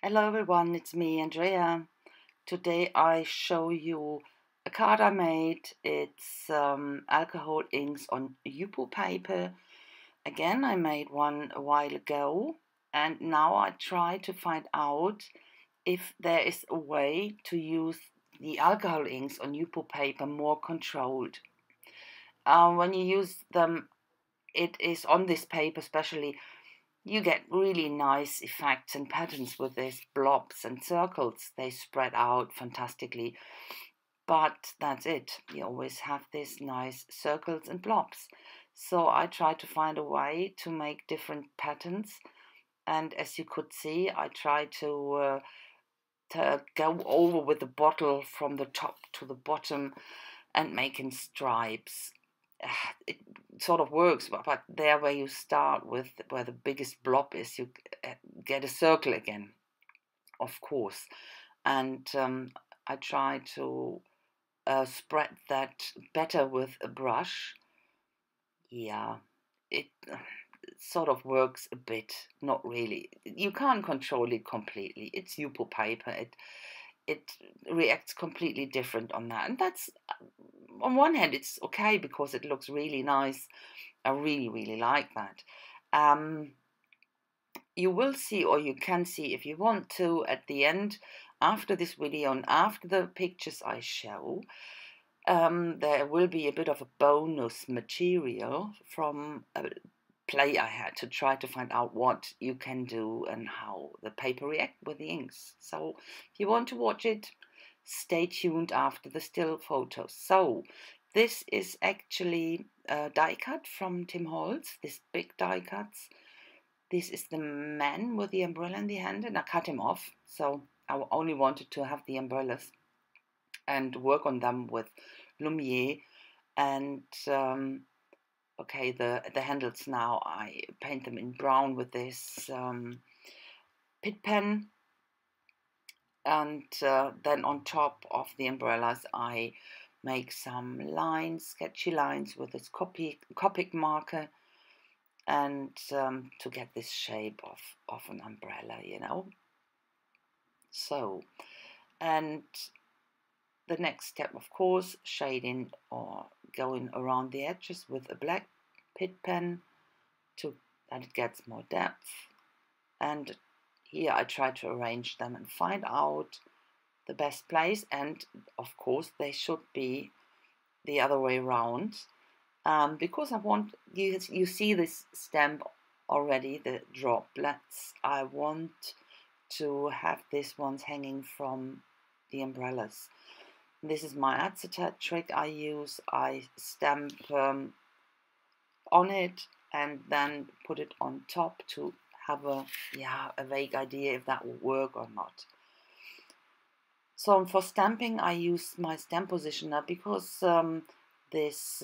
Hello everyone, it's me, Andrea. Today I show you a card I made. It's alcohol inks on yupo paper. Again, I made one a while ago, and now I try to find out if there is a way to use the alcohol inks on yupo paper more controlled. When you use them, it is on this paper especially, you get really nice effects and patterns with these blobs and circles. They spread out fantastically. But that's it. You always have these nice circles and blobs. So I tried to find a way to make different patterns. And as you could see, I tried to go over with the bottle from the top to the bottom and making stripes. It sort of works, but there where you start with, where the biggest blob is, you get a circle again, of course. And I try to spread that better with a brush. Yeah, it sort of works a bit, not really. You can't control it completely. It's yupo paper. It reacts completely different on that, and that's on one hand it's okay because it looks really nice. I really like that. You will see, or you can see if you want to, at the end, after this video and after the pictures I show, there will be a bit of a bonus material from a play I had to try to find out what you can do and how the paper react with the inks. So if you want to watch it, stay tuned after the still photos. So this is actually a die cut from Tim Holtz, this big die cuts. This is the man with the umbrella in the hand, and I cut him off. So I only wanted to have the umbrellas and work on them with Lumiere. And okay, the handles now, I paint them in brown with this pit pen. And then on top of the umbrellas, I make some lines, sketchy lines with this Copic marker, and to get this shape of an umbrella, you know. So, and the next step, of course, shading or going around the edges with a black pit pen to that it gets more depth. And here I try to arrange them and find out the best place, and of course they should be the other way around, because I want you see this stamp already, the droplets. I want to have these ones hanging from the umbrellas. This is my acetate trick I use. I stamp on it and then put it on top to have a vague idea if that will work or not. So for stamping, I use my stamp positioner because this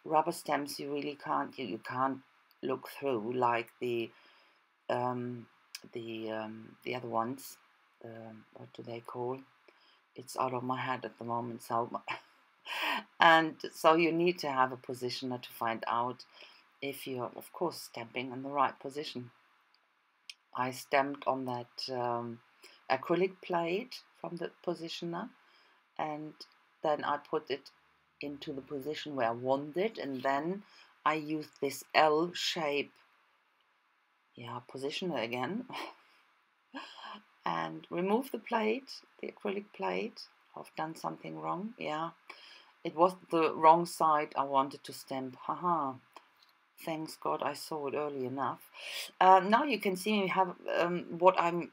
rubber stamps you really can't look through like the other ones. What do they call? It's out of my head at the moment. So and so you need to have a positioner to find out if you're, of course, stamping in the right position. I stamped on that acrylic plate from the positioner, and then I put it into the position where I want it, and then I used this L shape positioner again and remove the plate, the acrylic plate. I've done something wrong. It was the wrong side I wanted to stamp. Haha. Thanks God I saw it early enough. Now you can see me have what I'm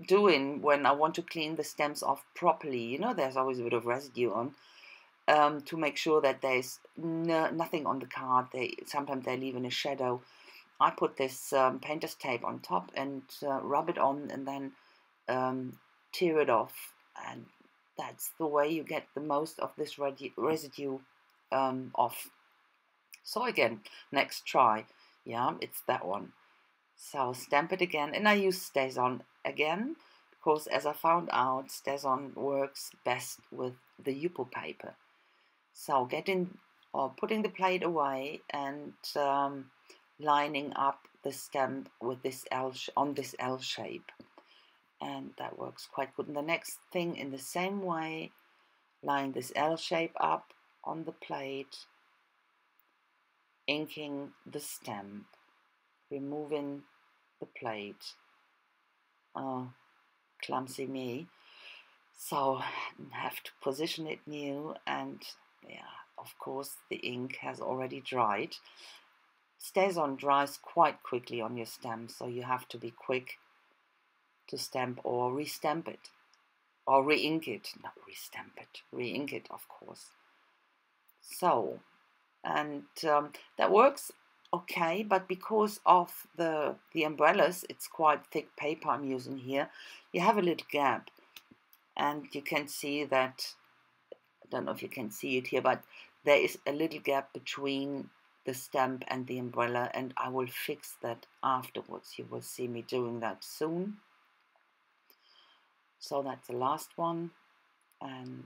doing when I want to clean the stems off properly. You know, there's always a bit of residue on, to make sure that there's nothing on the card. Sometimes they leave in a shadow. I put this painter's tape on top and rub it on, and then tear it off, and that's the way you get the most of this residue off. So again, next try, it's that one. So stamp it again, and I use StazOn again, because as I found out, StazOn works best with the yupo paper. So putting the plate away and lining up the stamp with this on this L shape. and that works quite good. And the next thing, in the same way, line this L shape up on the plate, inking the stamp, removing the plate. Oh, clumsy me. So have to position it new, and yeah, of course the ink has already dried. Stays on, dries quite quickly on your stamp, so you have to be quick to stamp or restamp it, or re-ink it. Not restamp it, re-ink it, of course. So, and that works okay, but because of the umbrellas, it's quite thick paper I'm using here, you have a little gap, and you can see that, I don't know if you can see it here, but there is a little gap between the stamp and the umbrella, and I will fix that afterwards. You will see me doing that soon. So that's the last one, and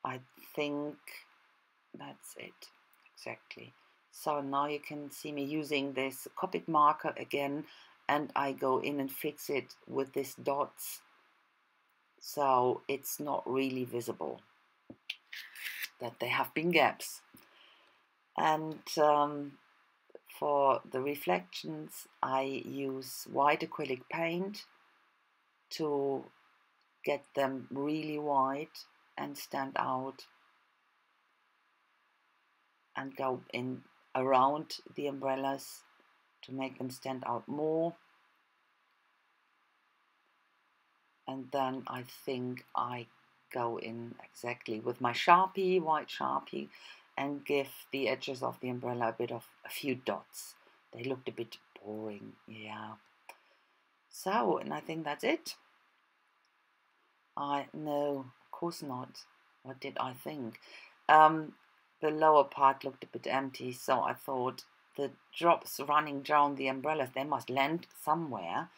I think that's it, exactly. So now you can see me using this Copic marker again, and I go in and fix it with these dots, so it's not really visible that there have been gaps. And for the reflections, I use white acrylic paint to get them really white and stand out, and go in around the umbrellas to make them stand out more. And then I think I go in exactly with my Sharpie, white Sharpie, and give the edges of the umbrella a few dots. They looked a bit boring, yeah. So, and I think that's it. No, of course not. What did I think? The lower part looked a bit empty, so I thought the drops running down the umbrellas, they must land somewhere.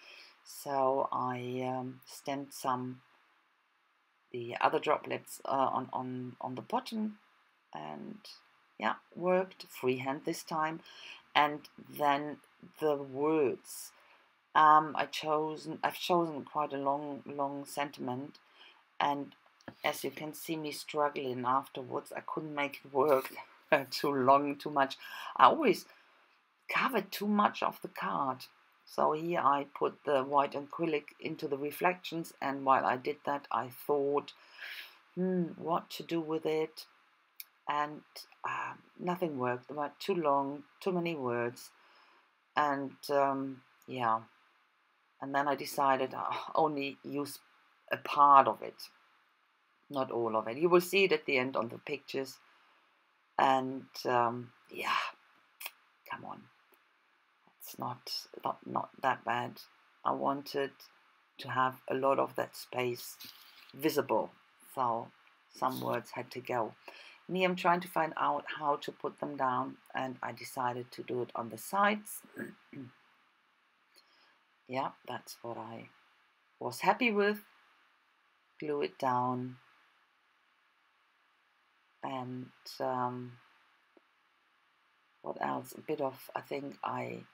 So I stamped the other droplets on the bottom, and yeah, worked freehand this time. And then the words, I've chosen quite a long sentiment, and as you can see me struggling afterwards, I couldn't make it work. Too long, too much. I always covered too much of the card. So here I put the white acrylic into the reflections, and while I did that, I thought, what to do with it, and nothing worked. They were too long, too many words, and yeah. And then I decided I'll only use a part of it, not all of it. You will see it at the end on the pictures, and yeah, come on. It's not that bad. I wanted to have a lot of that space visible, so some words had to go. Me, I'm trying to find out how to put them down, and I decided to do it on the sides. Yeah, that's what I was happy with. Glue it down, and what else? A bit of, I think I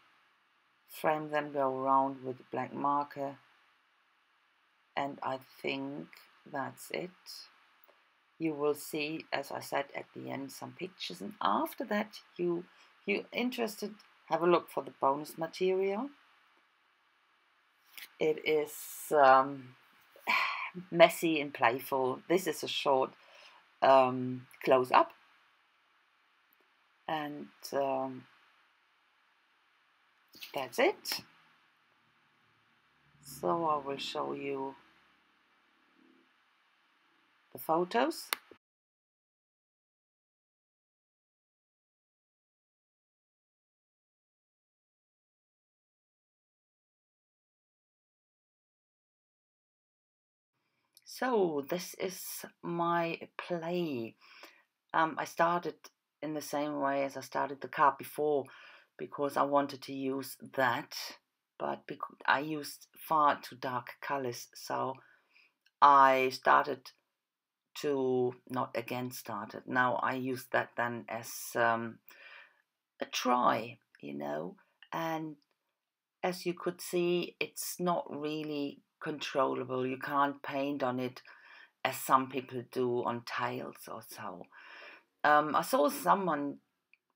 frame them, go around with a black marker, and I think that's it. You will see, as I said at the end, some pictures, and after that you interested, have a look for the bonus material. It is messy and playful. This is a short close-up, and that's it. So I will show you the photos. So this is my play. I started in the same way as I started the card before, because I wanted to use that, but because I used far too dark colors, so I started to, not again started, now I used that then as a try, and as you could see, it's not really controllable. You can't paint on it as some people do on tiles or so. I saw someone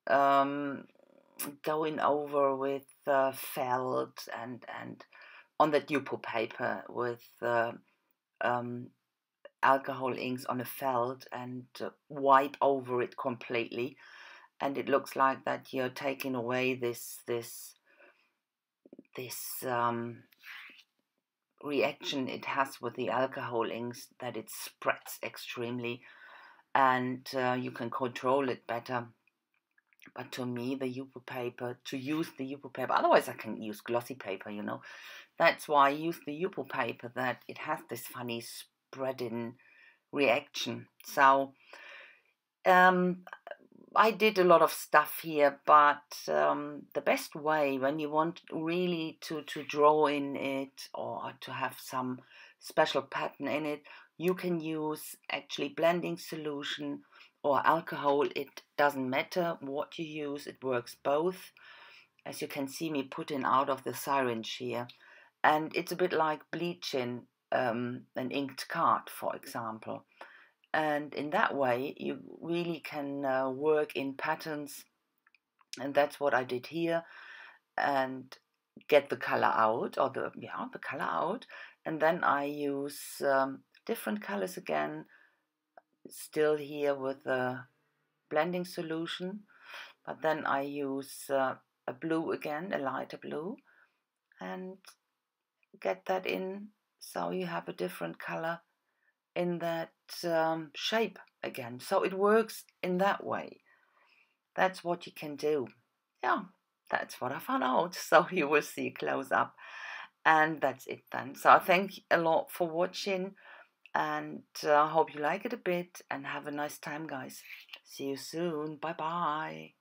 um, going over with felt and on that yupo paper with um, alcohol inks on a felt and wipe over it completely, and it looks like that you're taking away this reaction it has with the alcohol inks, that it spreads extremely, and you can control it better. But to me, the yupo paper, to use the yupo paper, otherwise I can use glossy paper, you know. That's why I use the yupo paper, that it has this funny spreading reaction. So um, I did a lot of stuff here, but the best way when you want really to draw in it or to have some special pattern in it, you can use actually blending solution or alcohol. It doesn't matter what you use, it works both. As you can see me putting out of the syringe here. And it's a bit like bleaching an inked card, for example. And in that way, you really can work in patterns. And that's what I did here. And get the color out, or the color out. And then I use different colors again, still here with the blending solution. But then I use a blue again, a lighter blue, and get that in, so you have a different color in that shape again. So it works in that way. That's what you can do. Yeah, that's what I found out. So you will see close up. And that's it then. So I thank you a lot for watching, and I hope you like it a bit, and have a nice time, guys. See you soon. Bye bye.